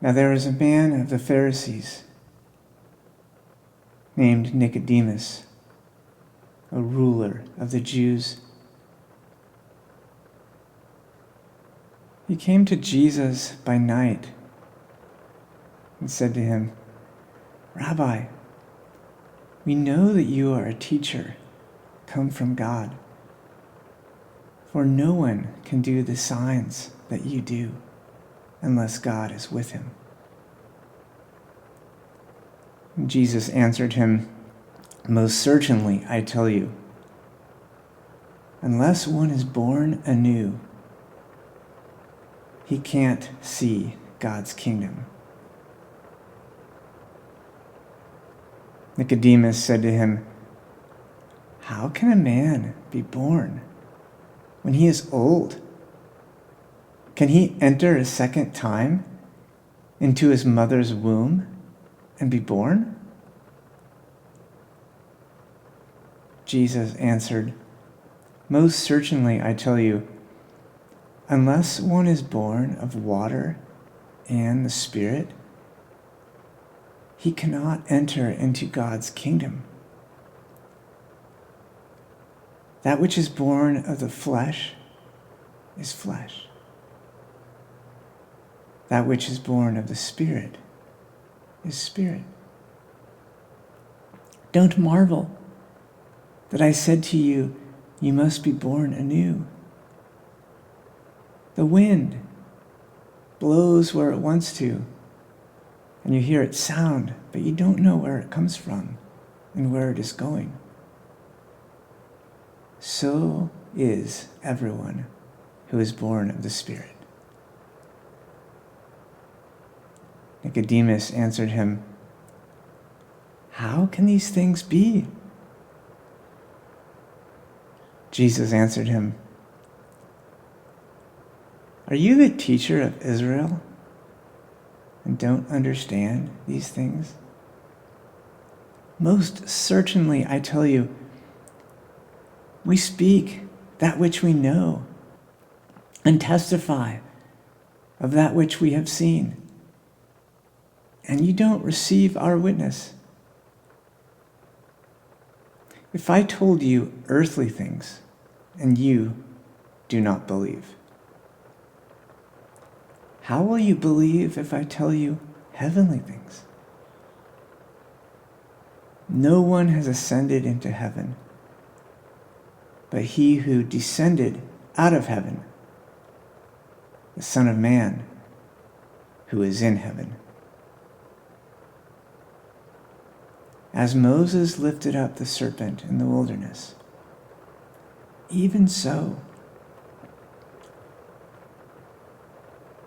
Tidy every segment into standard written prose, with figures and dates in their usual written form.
Now there was a man of the Pharisees named Nicodemus, a ruler of the Jews. He came to Jesus by night and said to him, "Rabbi, we know that you are a teacher come from God, for no one can do the signs that you do unless God is with him." And Jesus answered him, "Most certainly, I tell you, unless one is born anew, he can't see God's kingdom." Nicodemus said to him, "How can a man be born when he is old? Can he enter a second time into his mother's womb and be born?" Jesus answered, "Most certainly, I tell you, unless one is born of water and the Spirit, he cannot enter into God's kingdom. That which is born of the flesh is flesh. That which is born of the Spirit is spirit. Don't marvel that I said to you, you must be born anew. The wind blows where it wants to, and you hear its sound, but you don't know where it comes from and where it is going. So is everyone who is born of the Spirit." Nicodemus answered him, "How can these things be?" Jesus answered him, "Are you the teacher of Israel and don't understand these things? Most certainly, I tell you, we speak that which we know and testify of that which we have seen, and you don't receive our witness. If I told you earthly things and you do not believe, how will you believe if I tell you heavenly things? No one has ascended into heaven but he who descended out of heaven, the Son of Man, who is in heaven. As Moses lifted up the serpent in the wilderness, even so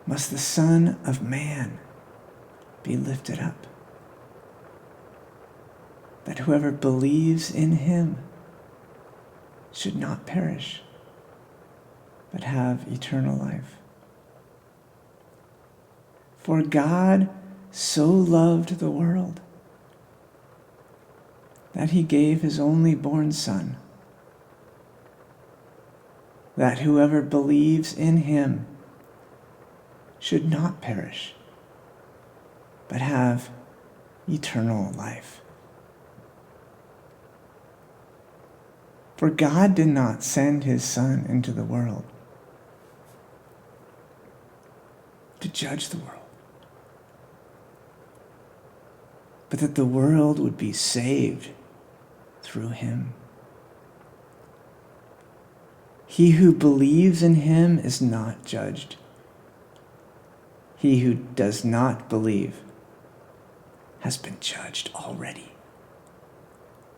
must the Son of Man be lifted up, that whoever believes in him should not perish, but have eternal life. For God so loved the world that he gave his only born Son, that whoever believes in him should not perish, but have eternal life. For God did not send his Son into the world to judge the world, but that the world would be saved through him. He who believes in him is not judged. He who does not believe has been judged already,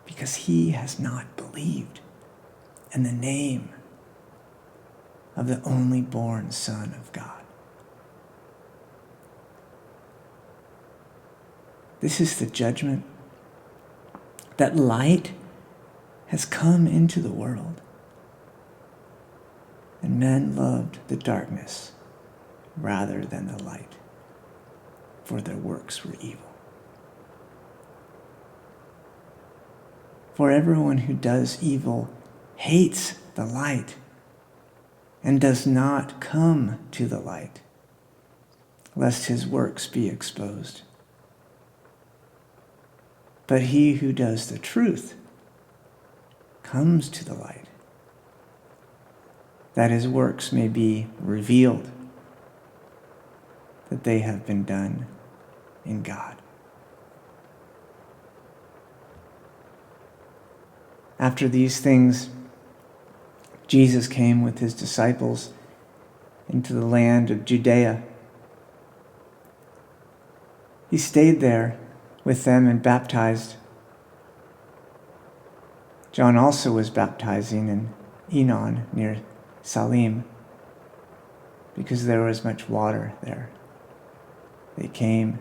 because he has not believed in the name of the only born Son of God. This is the judgment, that light has come into the world, and men loved the darkness rather than the light, for their works were evil. For everyone who does evil hates the light and does not come to the light, lest his works be exposed. But he who does the truth comes to the light, that his works may be revealed, that they have been done in God. After these things, Jesus came with his disciples into the land of Judea. He stayed there with them and baptized. John also was baptizing in Enon near Salim, because there was much water there. They came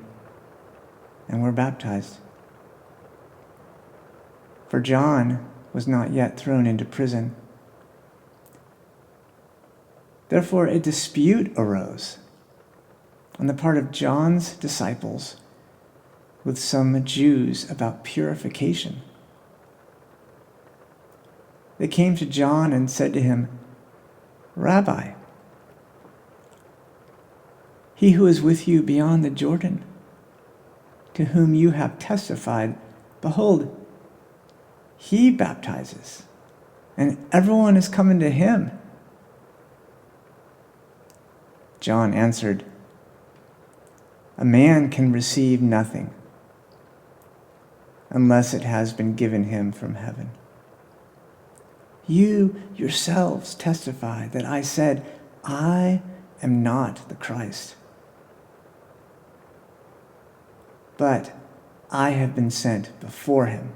and were baptized. For John was not yet thrown into prison. Therefore, a dispute arose on the part of John's disciples with some Jews about purification. They came to John and said to him, "Rabbi, he who is with you beyond the Jordan, to whom you have testified, behold, he baptizes, and everyone is coming to him." John answered, "A man can receive nothing unless it has been given him from heaven. You yourselves testify that I said, I am not the Christ, but I have been sent before him.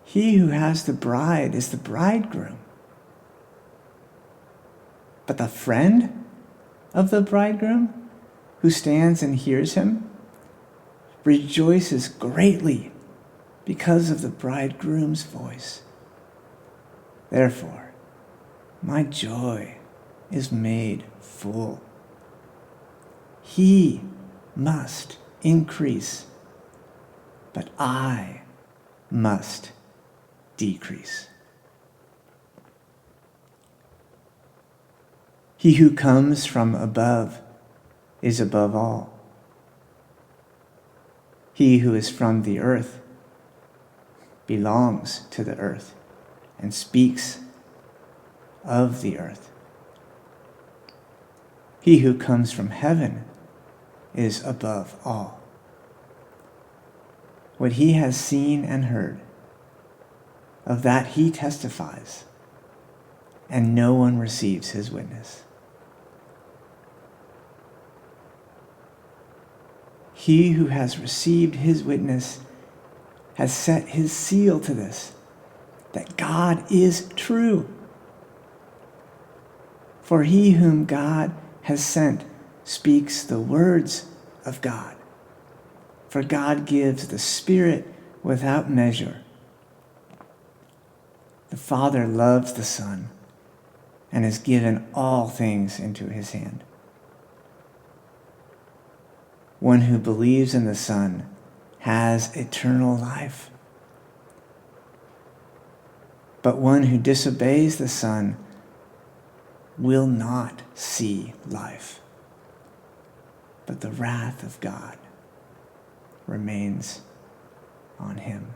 He who has the bride is the bridegroom. But the friend of the bridegroom, who stands and hears him, rejoices greatly because of the bridegroom's voice. Therefore, my joy is made full. He must increase, but I must decrease. He who comes from above is above all. He who is from the earth belongs to the earth and speaks of the earth. He who comes from heaven is above all. What he has seen and heard, of that he testifies, and no one receives his witness. He who has received his witness has set his seal to this, that God is true. For he whom God has sent speaks the words of God. For God gives the Spirit without measure. The Father loves the Son and has given all things into his hand. One who believes in the Son has eternal life. But one who disobeys the Son will not see life, but the wrath of God remains on him.